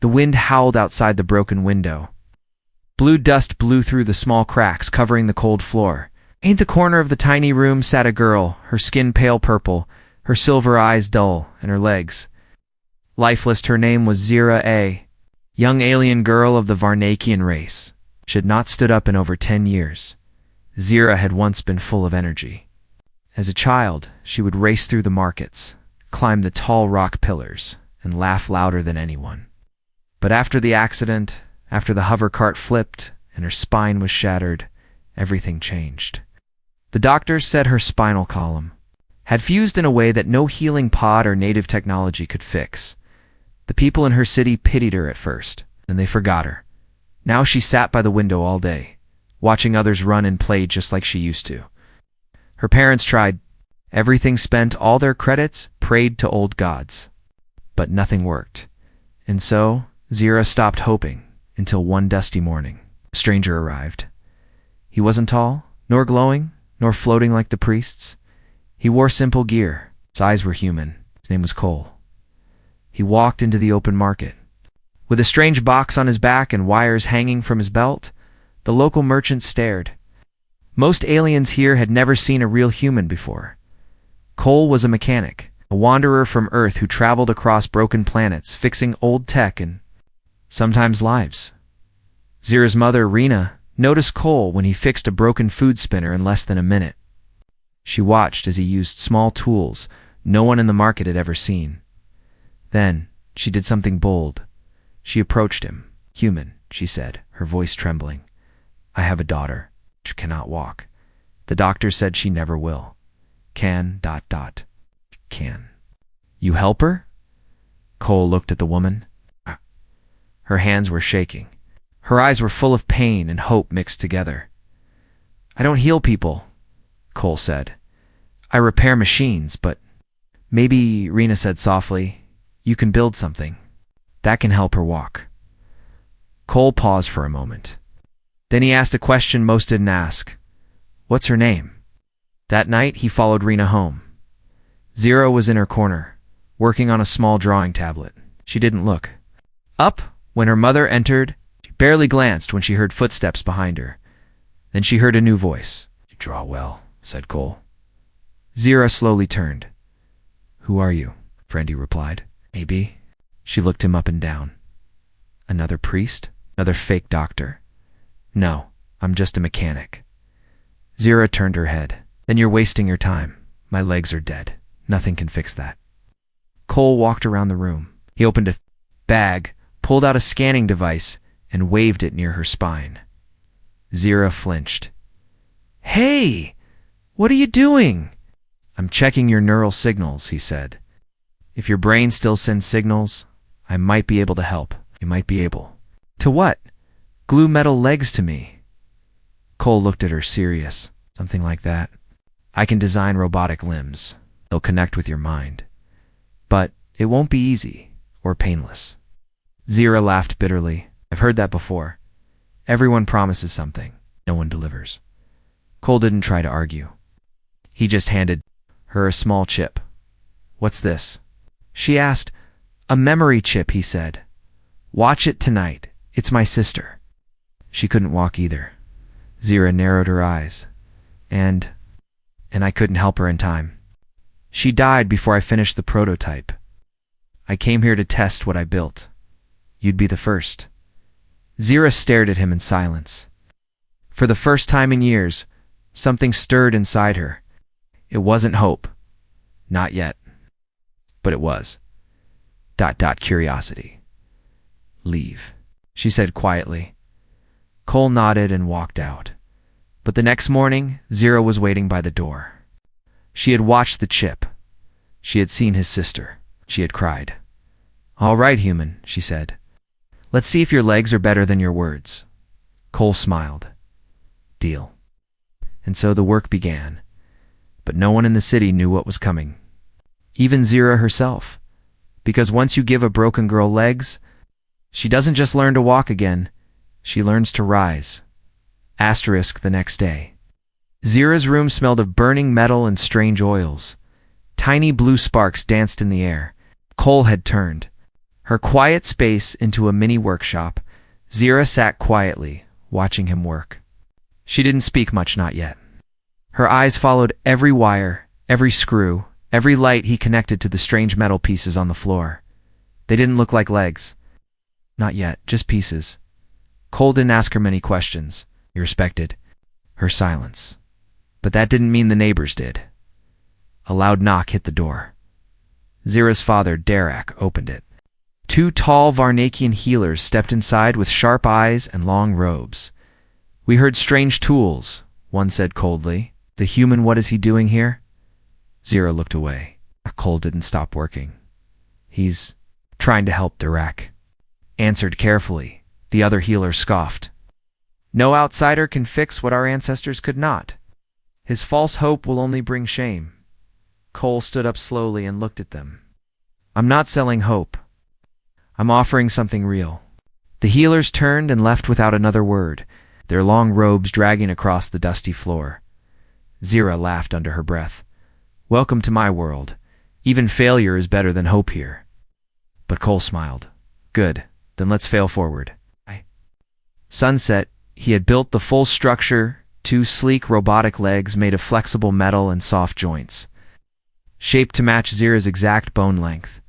The wind howled outside the broken window. Blue dust blew through the small cracks covering the cold floor. In the corner of the tiny room sat a girl, her skin pale purple, her silver eyes dull, and her legs lifeless. Her name was Zira, a young alien girl of the Varnakian race. She had not stood up in over 10 years. Zira had once been full of energy. As a child, she would race through the markets, climb the tall rock pillars, and laugh louder than anyone. But after the accident, after the hover cart flipped and her spine was shattered, everything changed. The doctors said her spinal column had fused in a way that no healing pod or native technology could fix. The people in her city pitied her at first, and they forgot her. Now she sat by the window all day, watching others run and play just like she used to. Her parents tried everything, spent all their credits, prayed to old gods. But nothing worked. And so, Zira stopped hoping, until one dusty morning, a stranger arrived. He wasn't tall, nor glowing, nor floating like the priests. He wore simple gear. His eyes were human. His name was Cole. He walked into the open market. With a strange box on his back and wires hanging from his belt, the local merchant stared. Most aliens here had never seen a real human before. Cole was a mechanic, a wanderer from Earth who traveled across broken planets, fixing old tech and sometimes lives. Zira's mother, Rena, noticed Cole when he fixed a broken food spinner in less than a minute. She watched as he used small tools no one in the market had ever seen. Then, she did something bold. She approached him. "Human," she said, her voice trembling. "I have a daughter. She cannot walk. The doctor said she never will. Can. You help her?" Cole looked at the woman. Her hands were shaking. Her eyes were full of pain and hope mixed together. "I don't heal people," Cole said. "I repair machines, but maybe," Rena said softly, "you can build something that can help her walk." Cole paused for a moment. Then he asked a question most didn't ask. "What's her name?" That night, he followed Rena home. Zira was in her corner, working on a small drawing tablet. She didn't look up when her mother entered. She barely glanced when she heard footsteps behind her. Then she heard a new voice. "You draw well," said Cole. Zira slowly turned. "Who are you?" Friendy replied. "Maybe." She looked him up and down. "Another priest? Another fake doctor?" "No, I'm just a mechanic." Zira turned her head. "Then you're wasting your time. My legs are dead. Nothing can fix that." Cole walked around the room. He opened a bag, pulled out a scanning device, and waved it near her spine. Zira flinched. "Hey! What are you doing?" "I'm checking your neural signals," he said. "If your brain still sends signals, I might be able to help. You might be able." "To what?" "Glue metal legs to me." Cole looked at her, serious. "Something like that. I can design robotic limbs. They'll connect with your mind. But it won't be easy or painless." Zira laughed bitterly. "I've heard that before. Everyone promises something. No one delivers." Cole didn't try to argue. He just handed her a small chip. "What's this?" She asked. "A memory chip," he said. "Watch it tonight. It's my sister." She couldn't walk either. Zira narrowed her eyes. And I couldn't help her in time. She died before I finished the prototype. I came here to test what I built. You'd be the first. Zira stared at him in silence. For the first time in years, something stirred inside her. It wasn't hope. Not yet. But it was. Curiosity. "Leave," she said quietly. Cole nodded and walked out. But the next morning, Zira was waiting by the door. She had watched the chip. She had seen his sister. She had cried. "All right, human," she said. "Let's see if your legs are better than your words." Cole smiled. "Deal." And so the work began. But no one in the city knew what was coming. Even Zira herself. Because once you give a broken girl legs, she doesn't just learn to walk again, she learns to rise. Asterisk the next day. Zira's room smelled of burning metal and strange oils. Tiny blue sparks danced in the air. Cole had turned. her quiet space into a mini workshop, Zira sat quietly, watching him work. She didn't speak much, not yet. Her eyes followed every wire, every screw, every light he connected to the strange metal pieces on the floor. They didn't look like legs. Not yet, just pieces. Cole didn't ask her many questions. He respected her silence. But that didn't mean the neighbors did. A loud knock hit the door. Zira's father, Derek, opened it. Two tall Varnakian healers stepped inside with sharp eyes and long robes. "We heard strange tools," one said coldly. "The human, what is he doing here?" Zira looked away. Cole didn't stop working. "He's trying to help Derek," answered carefully. The other healer scoffed. "No outsider can fix what our ancestors could not. His false hope will only bring shame." Cole stood up slowly and looked at them. "I'm not selling hope. I'm offering something real." The healers turned and left without another word, their long robes dragging across the dusty floor. Zira laughed under her breath. "Welcome to my world. Even failure is better than hope here." But Cole smiled. "Good, then let's fail forward." Sunset, he had built the full structure, two sleek robotic legs made of flexible metal and soft joints, shaped to match Zira's exact bone length.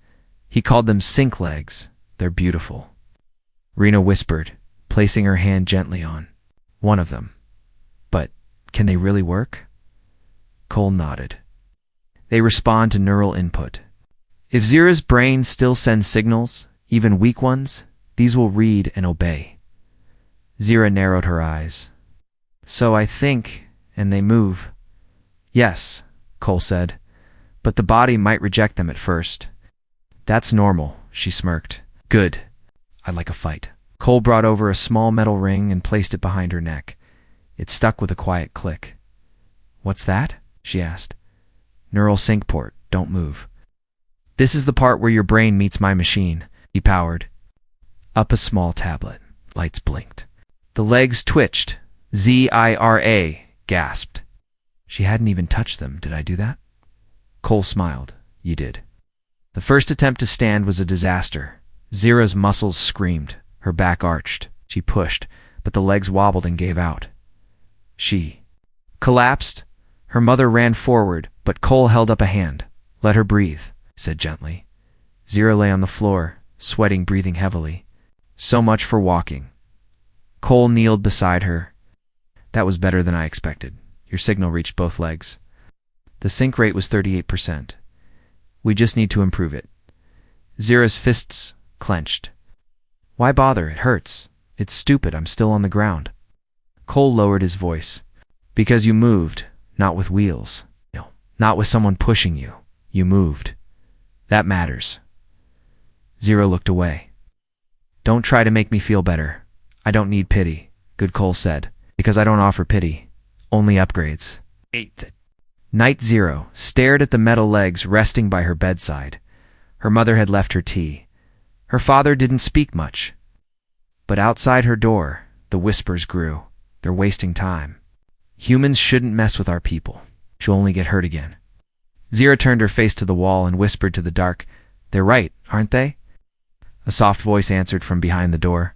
He called them sink legs. "They're beautiful," Rena whispered, placing her hand gently on one of them. "But can they really work?" Cole nodded. "They respond to neural input. If Zira's brain still sends signals, even weak ones, these will read and obey." Zira narrowed her eyes. "So I think, and they move." "Yes," Cole said, "but the body might reject them at first." "That's normal," she smirked. "Good. I'd like a fight." Cole brought over a small metal ring and placed it behind her neck. It stuck with a quiet click. "What's that?" she asked. "Neural sync port. Don't move. This is the part where your brain meets my machine." He powered up a small tablet. Lights blinked. The legs twitched. "Zira," gasped. "She hadn't even touched them. Did I do that?" Cole smiled. "You did." The first attempt to stand was a disaster. Zira's muscles screamed. Her back arched. She pushed, but the legs wobbled and gave out. She collapsed. Her mother ran forward, but Cole held up a hand. "Let her breathe," he said gently. Zira lay on the floor, sweating, breathing heavily. "So much for walking." Cole kneeled beside her. "That was better than I expected. Your signal reached both legs." The sync rate was 38%. "We just need to improve it." Zira's fists clenched. "Why bother? It hurts. It's stupid. I'm still on the ground." Cole lowered his voice. "Because you moved, not with wheels. Not with someone pushing you. You moved. That matters." Zira looked away. "Don't try to make me feel better. I don't need pity," Good Cole said, "because I don't offer pity. Only upgrades." Night Zero stared at the metal legs resting by her bedside. Her mother had left her tea. Her father didn't speak much. But outside her door, the whispers grew. "They're wasting time. Humans shouldn't mess with our people. She'll only get hurt again." Zira turned her face to the wall and whispered to the dark, "They're right, aren't they?" A soft voice answered from behind the door.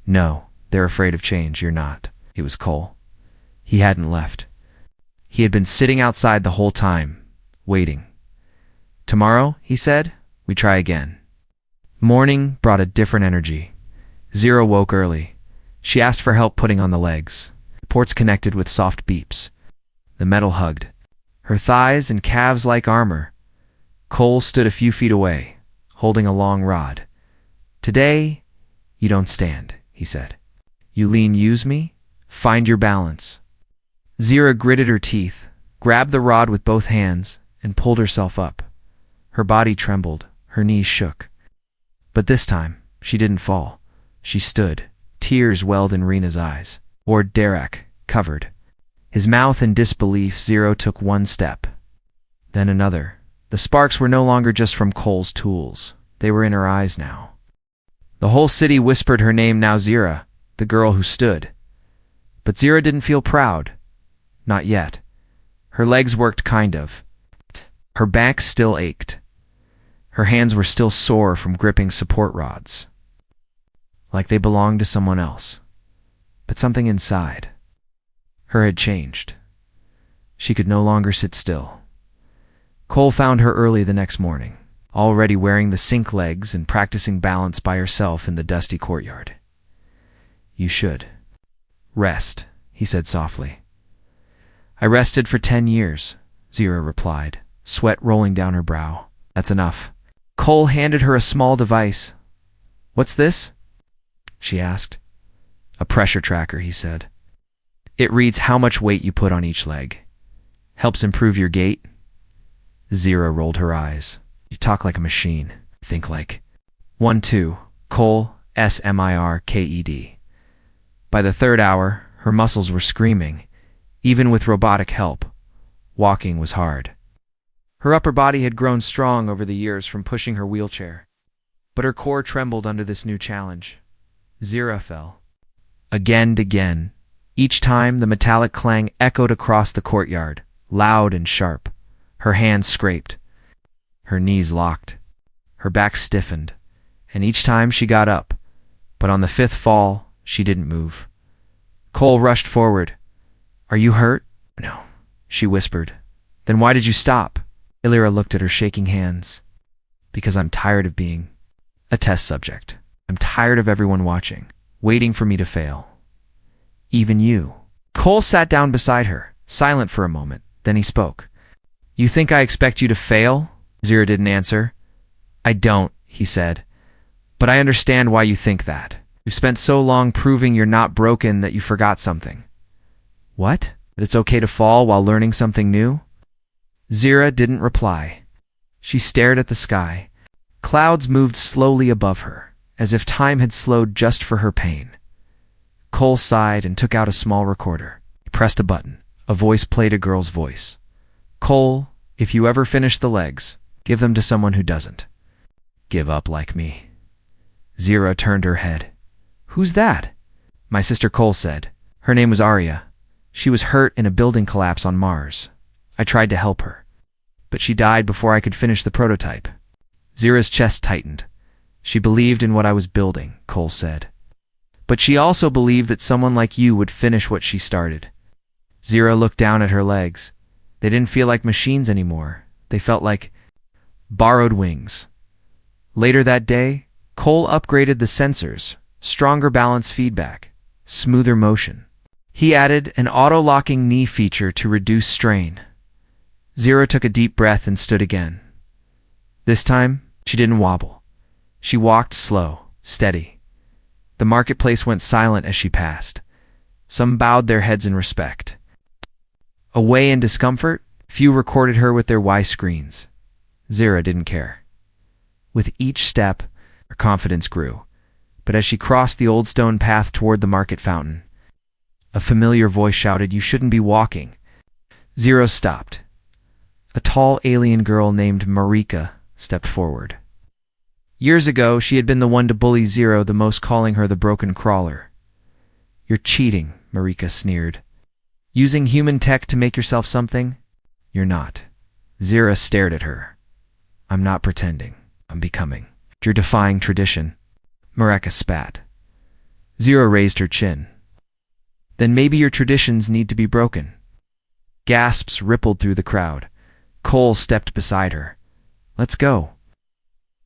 "No, they're afraid of change. You're not." It was Cole. He hadn't left. He had been sitting outside the whole time, waiting. "Tomorrow," he said, "we try again." Morning brought a different energy. Zira woke early. She asked for help putting on the legs. The ports connected with soft beeps. The metal hugged her thighs and calves like armor. Cole stood a few feet away, holding a long rod. "Today, you don't stand," he said. "You lean, use me, find your balance." Zira gritted her teeth, grabbed the rod with both hands, and pulled herself up. Her body trembled, her knees shook. But this time, she didn't fall. She stood, tears welled in Rena's eyes. Or Derek, covered. His mouth in disbelief, Zira took one step. Then another. The sparks were no longer just from Cole's tools. They were in her eyes now. The whole city whispered her name now, Zira, the girl who stood. But Zira didn't feel proud. Not yet. Her legs worked kind of. Her back still ached. Her hands were still sore from gripping support rods, like they belonged to someone else. But something inside her had changed. She could no longer sit still. Cole found her early the next morning, already wearing the sink legs and practicing balance by herself in the dusty courtyard. "You should rest," he said softly. "I rested for 10 years, Zira replied, sweat rolling down her brow. "That's enough." Cole handed her a small device. "What's this?" she asked. "A pressure tracker," he said. "It reads how much weight you put on each leg. Helps improve your gait." Zira rolled her eyes. "You talk like a machine. Think like." 1-2, Cole, SMIRKED. By the third hour, her muscles were screaming. Even with robotic help, walking was hard. Her upper body had grown strong over the years from pushing her wheelchair, but her core trembled under this new challenge. Zira fell. Again and again. Each time, the metallic clang echoed across the courtyard, loud and sharp. Her hands scraped. Her knees locked. Her back stiffened. And each time she got up. But on the fifth fall, she didn't move. Cole rushed forward. "Are you hurt?" "No," she whispered. "Then why did you stop?" Illyra looked at her shaking hands. "Because I'm tired of being a test subject. I'm tired of everyone watching, waiting for me to fail. Even you." Cole sat down beside her, silent for a moment. Then he spoke. "You think I expect you to fail?" Zira didn't answer. "I don't," he said. "But I understand why you think that. You've spent so long proving you're not broken that you forgot something." "What? That it's okay to fall while learning something new?" Zira didn't reply. She stared at the sky. Clouds moved slowly above her, as if time had slowed just for her pain. Cole sighed and took out a small recorder. He pressed a button. A voice played a girl's voice. "Cole, if you ever finish the legs, give them to someone who doesn't. Give up like me." Zira turned her head. "Who's that?" "My sister," Cole said. "Her name was Arya. She was hurt in a building collapse on Mars. I tried to help her, but she died before I could finish the prototype." Zira's chest tightened. "She believed in what I was building," Cole said. "But she also believed that someone like you would finish what she started." Zira looked down at her legs. They didn't feel like machines anymore. They felt like borrowed wings. Later that day, Cole upgraded the sensors, stronger balance feedback, smoother motion. He added an auto-locking knee feature to reduce strain. Zira took a deep breath and stood again. This time, she didn't wobble. She walked slow, steady. The marketplace went silent as she passed. Some bowed their heads in respect. Away in discomfort, few recorded her with their Y screens. Zira didn't care. With each step, her confidence grew. But as she crossed the old stone path toward the market fountain, a familiar voice shouted, "You shouldn't be walking." Zira stopped. A tall alien girl named Marika stepped forward. Years ago, she had been the one to bully Zira the most, calling her the broken crawler. "You're cheating," Marika sneered. "Using human tech to make yourself something? You're not." Zira stared at her. "I'm not pretending. I'm becoming. You're defying tradition." Marika spat. Zira raised her chin. "Then maybe your traditions need to be broken." Gasps rippled through the crowd. Cole stepped beside her. "Let's go."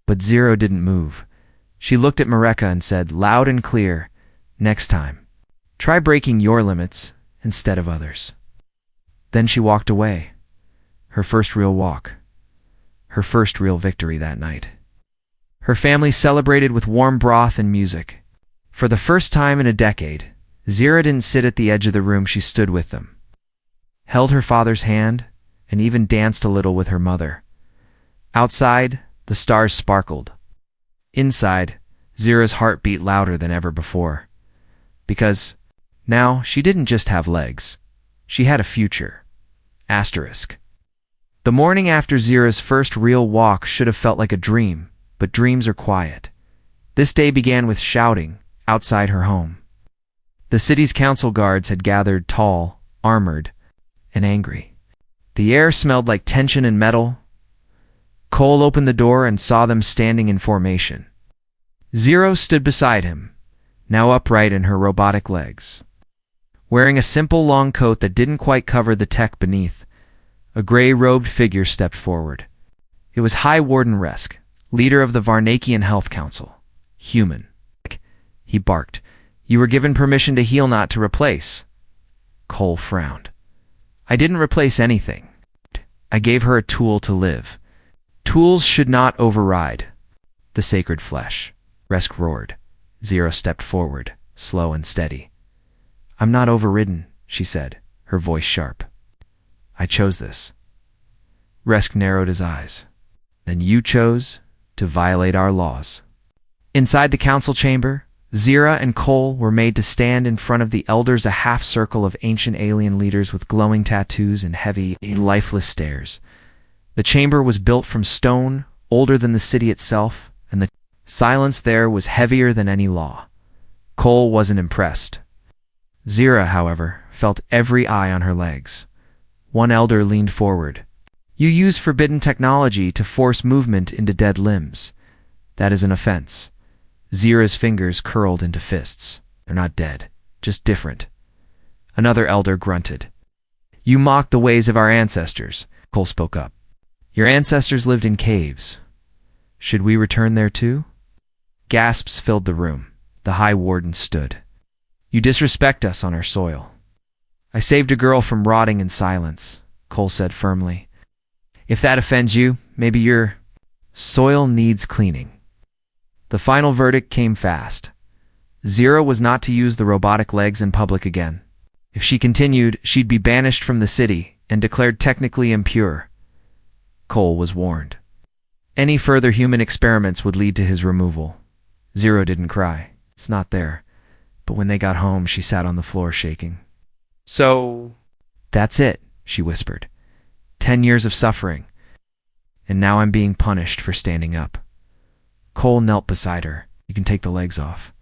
But Zira didn't move. She looked at Marika and said, loud and clear, "Next time, try breaking your limits instead of others." Then she walked away. Her first real walk. Her first real victory that night. Her family celebrated with warm broth and music. For the first time in a decade, Zira didn't sit at the edge of the room, she stood with them. Held her father's hand, and even danced a little with her mother. Outside, the stars sparkled. Inside, Zira's heart beat louder than ever before. Because now she didn't just have legs. She had a future. Asterisk. The morning after Zira's first real walk should have felt like a dream, but dreams are quiet. This day began with shouting outside her home. The city's council guards had gathered, tall, armored, and angry. The air smelled like tension and metal. Cole opened the door and saw them standing in formation. Zero stood beside him, now upright in her robotic legs. Wearing a simple long coat that didn't quite cover the tech beneath, a gray-robed figure stepped forward. It was High Warden Resk, leader of the Varnakian Health Council. Human. He barked. You were given permission to heal, not to replace. Cole frowned. I didn't replace anything. I gave her a tool to live. Tools should not override the sacred flesh. Resk roared. Zero stepped forward, slow and steady. I'm not overridden, she said, her voice sharp. I chose this. Resk narrowed his eyes. Then you chose to violate our laws. Inside the council chamber, Zira and Cole were made to stand in front of the elders, a half-circle of ancient alien leaders with glowing tattoos and heavy, lifeless stares. The chamber was built from stone, older than the city itself, and the silence there was heavier than any law. Cole wasn't impressed. Zira, however, felt every eye on her legs. One elder leaned forward. You use forbidden technology to force movement into dead limbs. That is an offense. Zira's fingers curled into fists. They're not dead, just different. Another elder grunted. You mock the ways of our ancestors, Cole spoke up. Your ancestors lived in caves. Should we return there too? Gasps filled the room. The High Warden stood. You disrespect us on our soil. I saved a girl from rotting in silence, Cole said firmly. If that offends you, maybe your soil needs cleaning. The final verdict came fast. Zira was not to use the robotic legs in public again. If she continued, she'd be banished from the city and declared technically impure. Cole was warned. Any further human experiments would lead to his removal. Zero didn't cry. It's not there. But when they got home, she sat on the floor shaking. So, that's it, she whispered. 10 years of suffering. And now I'm being punished for standing up. Cole knelt beside her. You can take the legs off.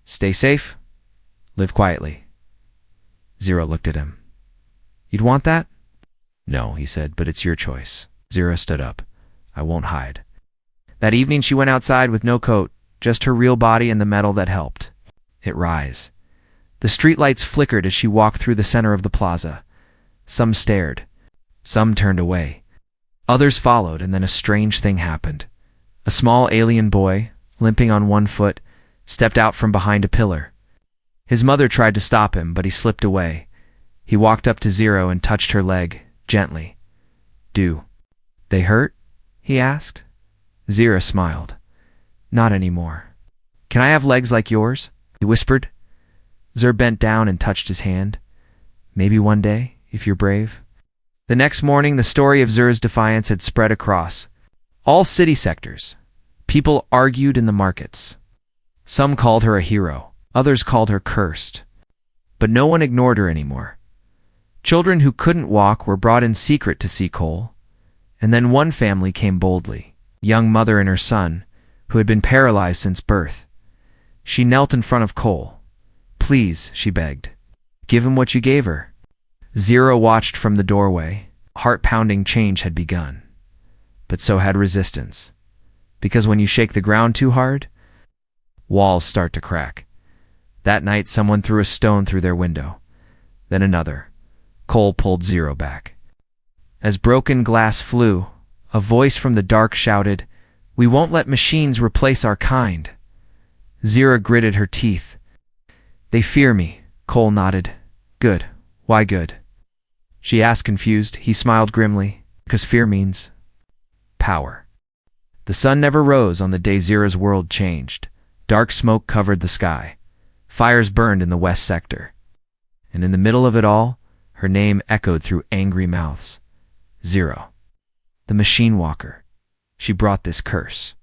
Stay safe. Live quietly. Zero looked at him. You'd want that? No, he said, but it's your choice. Zero stood up. I won't hide. That evening she went outside with no coat, just her real body and the metal that helped it rise. The streetlights flickered as she walked through the center of the plaza. Some stared. Some turned away. Others followed, and then a strange thing happened. A small alien boy, limping on one foot, stepped out from behind a pillar. His mother tried to stop him, but he slipped away. He walked up to Zero and touched her leg, gently. Do they hurt? He asked. Zero smiled. Not anymore. Can I have legs like yours? He whispered. Zer bent down and touched his hand. Maybe one day, if you're brave. The next morning, the story of Zer's defiance had spread across all city sectors. People argued in the markets. Some called her a hero. Others called her cursed. But no one ignored her anymore. Children who couldn't walk were brought in secret to see Cole. And then one family came boldly, a young mother and her son, who had been paralyzed since birth. She knelt in front of Cole. Please, she begged. Give him what you gave her. Zero watched from the doorway. Heart-pounding change had begun. But so had resistance. Because when you shake the ground too hard, walls start to crack. That night, someone threw a stone through their window. Then another. Cole pulled Zero back. As broken glass flew, a voice from the dark shouted, "We won't let machines replace our kind." Zero gritted her teeth. They fear me, Cole nodded. Good. Why good? She asked, confused. He smiled grimly. Because fear means power. The sun never rose on the day Zero's world changed. Dark smoke covered the sky. Fires burned in the west sector. And in the middle of it all, her name echoed through angry mouths. Zero. The machine walker. She brought this curse.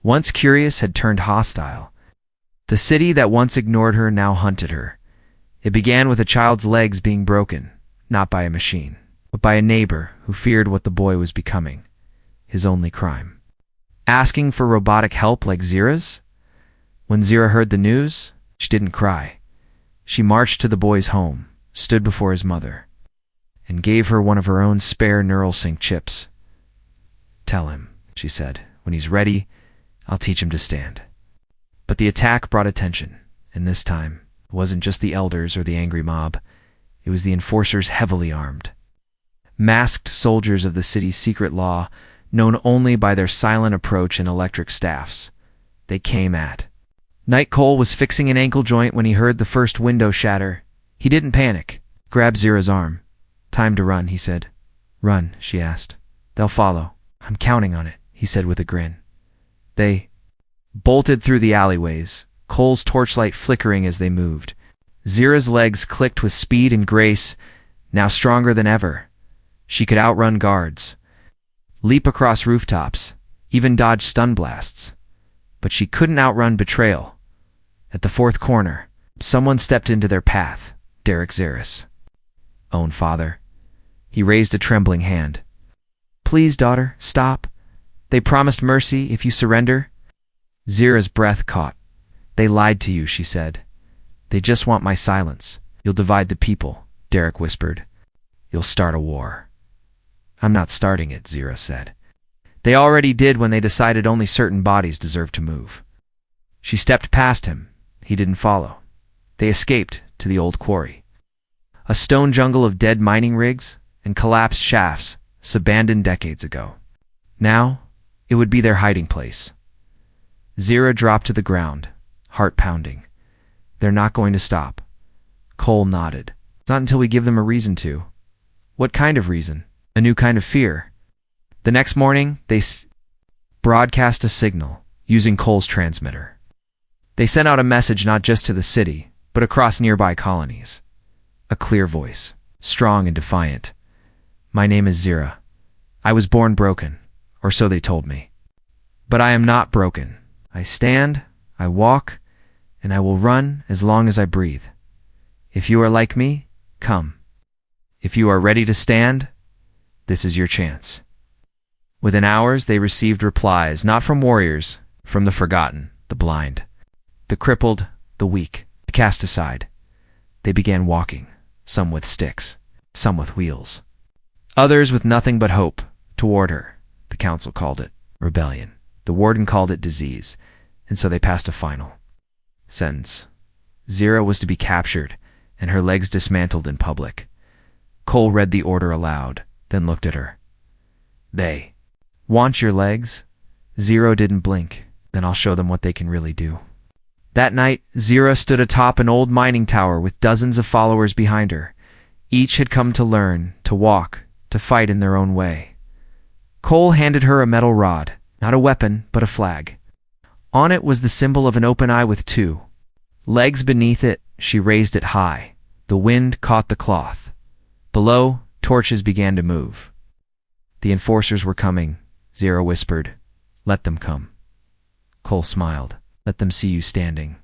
Once curious had turned hostile. The city that once ignored her now hunted her. It began with a child's legs being broken, not by a machine, but by a neighbor who feared what the boy was becoming, his only crime. Asking for robotic help like Zira's? When Zira heard the news, she didn't cry. She marched to the boy's home, stood before his mother, and gave her one of her own spare neural sync chips. Tell him, she said. When he's ready, I'll teach him to stand. But the attack brought attention, and this time, it wasn't just the elders or the angry mob. It was the enforcers heavily armed. Masked soldiers of the city's secret law, known only by their silent approach and electric staffs. They came at. Knight Cole was fixing an ankle joint when he heard the first window shatter. He didn't panic. Grabbed Zira's arm. Time to run, he said. Run, she asked. They'll follow. I'm counting on it, he said with a grin. They bolted through the alleyways, Cole's torchlight flickering as they moved. Zira's legs clicked with speed and grace, now stronger than ever. She could outrun guards, leap across rooftops, even dodge stun blasts. But she couldn't outrun betrayal. At the fourth corner, someone stepped into their path. Derek Zaris. Own father. He raised a trembling hand. Please, daughter, stop. They promised mercy if you surrender. Zira's breath caught. They lied to you, she said. They just want my silence. You'll divide the people, Derek whispered. You'll start a war. I'm not starting it, Zira said. They already did when they decided only certain bodies deserved to move. She stepped past him. He didn't follow. They escaped to the old quarry. A stone jungle of dead mining rigs and collapsed shafts, abandoned decades ago. Now, it would be their hiding place. Zira dropped to the ground, heart pounding. They're not going to stop. Cole nodded. Not until we give them a reason to. What kind of reason? A new kind of fear. The next morning, they broadcast a signal using Cole's transmitter. They sent out a message not just to the city, but across nearby colonies. A clear voice, strong and defiant. My name is Zira. I was born broken, or so they told me. But I am not broken. I stand, I walk, and I will run as long as I breathe. If you are like me, come. If you are ready to stand, this is your chance. Within hours, they received replies, not from warriors, from the forgotten, the blind, the crippled, the weak, cast aside. They began walking, some with sticks, some with wheels. Others with nothing but hope, toward her. The council called it rebellion. The warden called it disease, and so they passed a final sentence. Zira was to be captured, and her legs dismantled in public. Cole read the order aloud, then looked at her. They want your legs? Zira didn't blink. Then I'll show them what they can really do. That night, Zira stood atop an old mining tower with dozens of followers behind her. Each had come to learn, to walk, to fight in their own way. Cole handed her a metal rod, not a weapon, but a flag. On it was the symbol of an open eye with two legs beneath it. She raised it high. The wind caught the cloth. Below, torches began to move. The enforcers were coming, Zira whispered. Let them come. Cole smiled. Let them see you standing.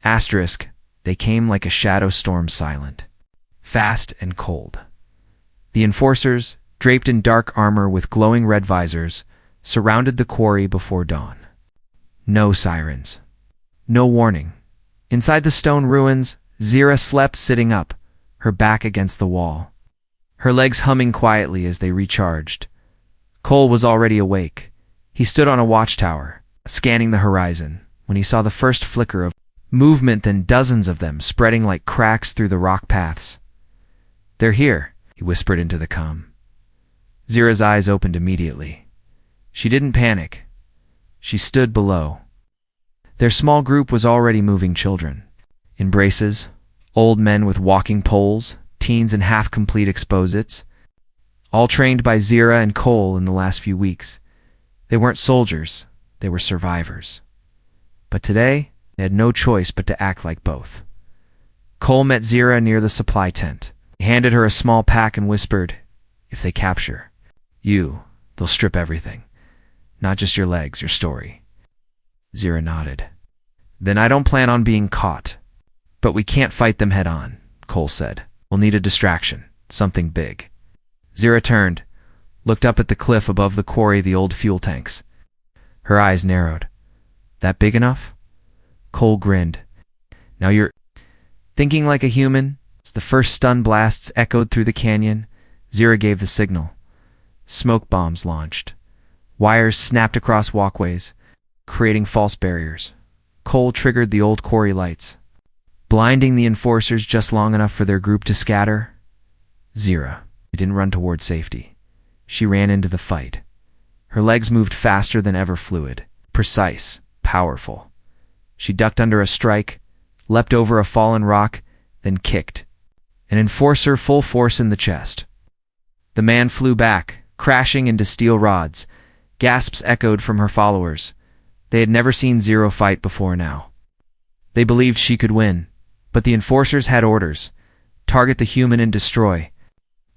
Asterisk, they came like a shadow storm, silent, fast and cold. The enforcers, draped in dark armor with glowing red visors, surrounded the quarry before dawn. No sirens. No warning. Inside the stone ruins, Zira slept sitting up, her back against the wall, her legs humming quietly as they recharged. Cole was already awake. He stood on a watchtower, scanning the horizon, when he saw the first flicker of movement, then dozens of them spreading like cracks through the rock paths. They're here, he whispered into the comm. Zira's eyes opened immediately. She didn't panic. She stood below. Their small group was already moving children. In braces, old men with walking poles, teens in half-complete exposits, all trained by Zira and Cole in the last few weeks. They weren't soldiers, they were survivors. But today, they had no choice but to act like both. Cole met Zira near the supply tent. He handed her a small pack and whispered, if they capture you, they'll strip everything. Not just your legs, your story. Zira nodded. Then I don't plan on being caught. But we can't fight them head on, Cole said. We'll need a distraction, something big. Zira turned, looked up at the cliff above the quarry, the old fuel tanks. Her eyes narrowed. That big enough? Cole grinned. Now you're thinking like a human? As the first stun blasts echoed through the canyon, Zira gave the signal. Smoke bombs launched. Wires snapped across walkways, creating false barriers. Cole triggered the old quarry lights, blinding the enforcers just long enough for their group to scatter. Zira didn't run toward safety. She ran into the fight. Her legs moved faster than ever, fluid, precise, powerful. She ducked under a strike, leapt over a fallen rock, then kicked an enforcer full force in the chest. The man flew back, crashing into steel rods. Gasps echoed from her followers. They had never seen Zero fight before now. They believed she could win, but the enforcers had orders. Target the human and destroy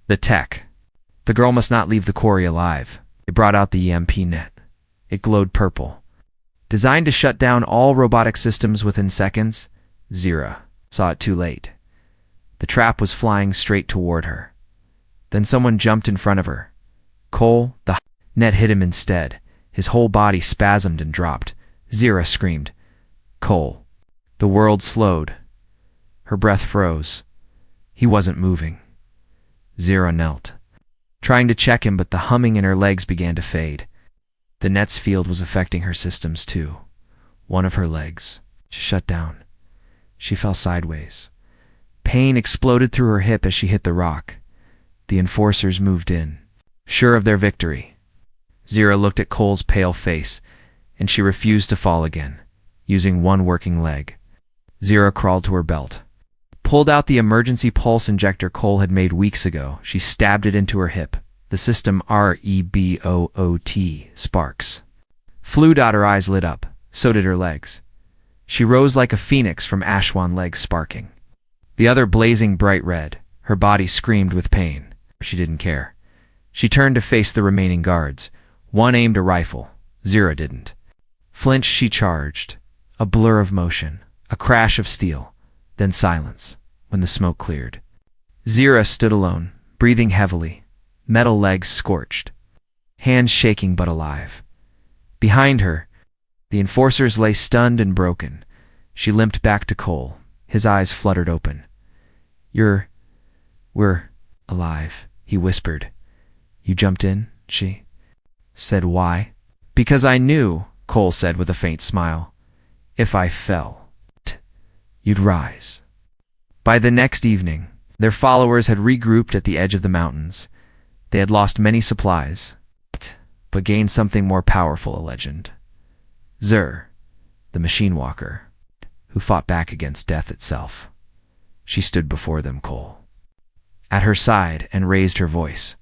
the tech. The girl must not leave the quarry alive. They brought out the EMP net. It glowed purple. Designed to shut down all robotic systems within seconds, Zira saw it too late. The trap was flying straight toward her. Then someone jumped in front of her. Cole, the net hit him instead. His whole body spasmed and dropped. Zira screamed. Cole. The world slowed. Her breath froze. He wasn't moving. Zira knelt, trying to check him, but the humming in her legs began to fade. The net's field was affecting her systems too. One of her legs shut down. She fell sideways. Pain exploded through her hip as she hit the rock. The enforcers moved in, sure of their victory. Zira looked at Cole's pale face, and she refused to fall again, using one working leg. Zira crawled to her belt, pulled out the emergency pulse injector Cole had made weeks ago. She stabbed it into her hip. The system REBOOT sparks flew. Her eyes lit up. So did her legs. She rose like a phoenix from Ashwan, legs sparking. The other blazing bright red. Her body screamed with pain. She didn't care. She turned to face the remaining guards. One aimed a rifle. Zira didn't. Flinched, she charged. A blur of motion. A crash of steel. Then silence, when the smoke cleared. Zira stood alone, breathing heavily, metal legs scorched, hands shaking but alive. Behind her, the enforcers lay stunned and broken. She limped back to Cole. His eyes fluttered open. We're alive, he whispered. You jumped in, she said. Why? Because I knew, Cole said with a faint smile. If I fell, you'd rise. By the next evening, their followers had regrouped at the edge of the mountains. They had lost many supplies, but gained something more powerful, a legend. Zur, the machine walker, who fought back against death itself. She stood before them, Cole, at her side, and raised her voice.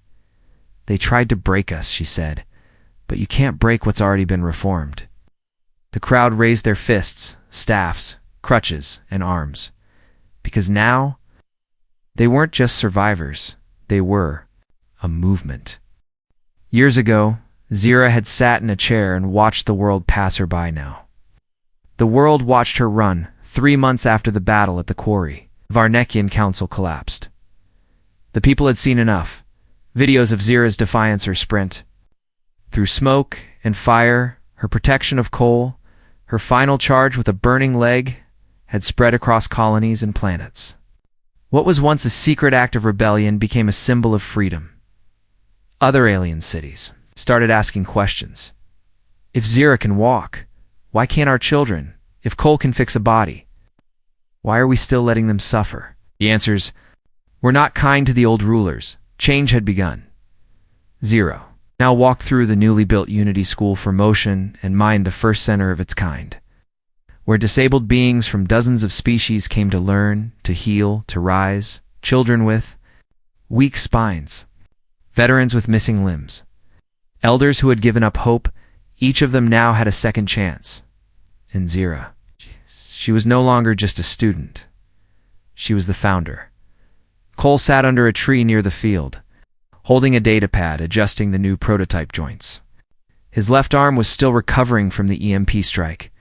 They tried to break us, she said, but you can't break what's already been reformed. The crowd raised their fists, staffs, crutches, and arms, because now they weren't just survivors, they were a movement. Years ago, Zira had sat in a chair and watched the world pass her by now. The world watched her run 3 months after the battle at the quarry. Varnekian Council collapsed. The people had seen enough. Videos of Zira's defiance, her sprint through smoke and fire, her protection of Cole, her final charge with a burning leg, had spread across colonies and planets. What was once a secret act of rebellion became a symbol of freedom. Other alien cities started asking questions. If Zira can walk, why can't our children? If Cole can fix a body, why are we still letting them suffer? The answers were not kind to the old rulers. Change had begun. Zira now walked through the newly built Unity School for Motion and Mind, the first center of its kind, where disabled beings from dozens of species came to learn, to heal, to rise, children with weak spines, veterans with missing limbs, elders who had given up hope. Each of them now had a second chance. And Zira, she was no longer just a student. She was the founder. Cole sat under a tree near the field, holding a datapad, adjusting the new prototype joints. His left arm was still recovering from the EMP strike,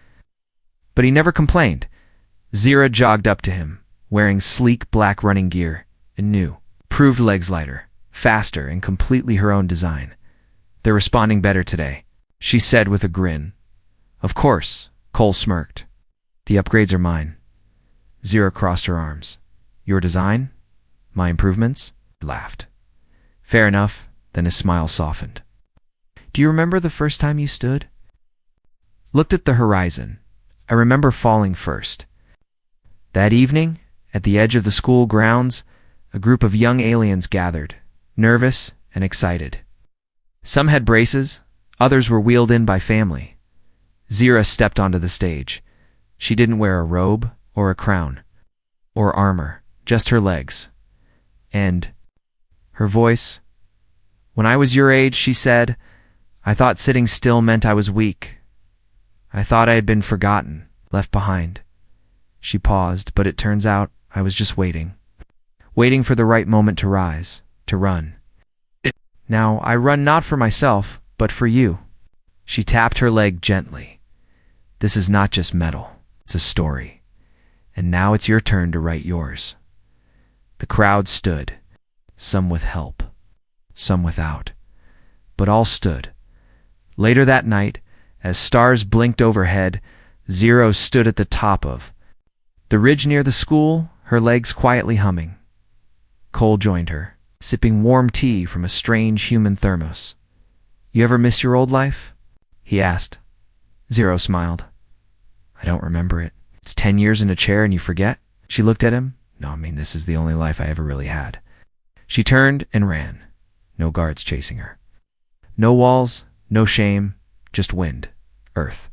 but he never complained. Zira jogged up to him, wearing sleek black running gear, and new, proved legs lighter, faster, and completely her own design. They're responding better today, she said with a grin. Of course, Cole smirked. The upgrades are mine. Zira crossed her arms. Your design? My improvements? He laughed. Fair enough, then his smile softened. Do you remember the first time you stood? Looked at the horizon. I remember falling first. That evening, at the edge of the school grounds, a group of young aliens gathered, nervous and excited. Some had braces, others were wheeled in by family. Zira stepped onto the stage. She didn't wear a robe or a crown or armor, just her legs. And her voice. When I was your age, she said, I thought sitting still meant I was weak. I thought I had been forgotten, left behind. She paused, but it turns out I was just waiting. Waiting for the right moment to rise, to run. Now, I run not for myself, but for you. She tapped her leg gently. This is not just metal, it's a story. And now it's your turn to write yours. The crowd stood, some with help, some without, but all stood. Later that night, as stars blinked overhead, Zero stood at the top of the ridge near the school, her legs quietly humming. Cole joined her, sipping warm tea from a strange human thermos. You ever miss your old life? He asked. Zero smiled. I don't remember it. It's 10 years in a chair and you forget? She looked at him. No, this is the only life I ever really had. She turned and ran. No guards chasing her. No walls, no shame, just wind, earth,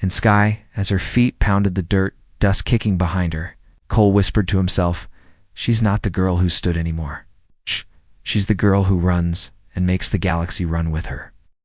and sky as her feet pounded the dirt, dust kicking behind her. Cole whispered to himself, she's not the girl who stood anymore. She's the girl who runs and makes the galaxy run with her.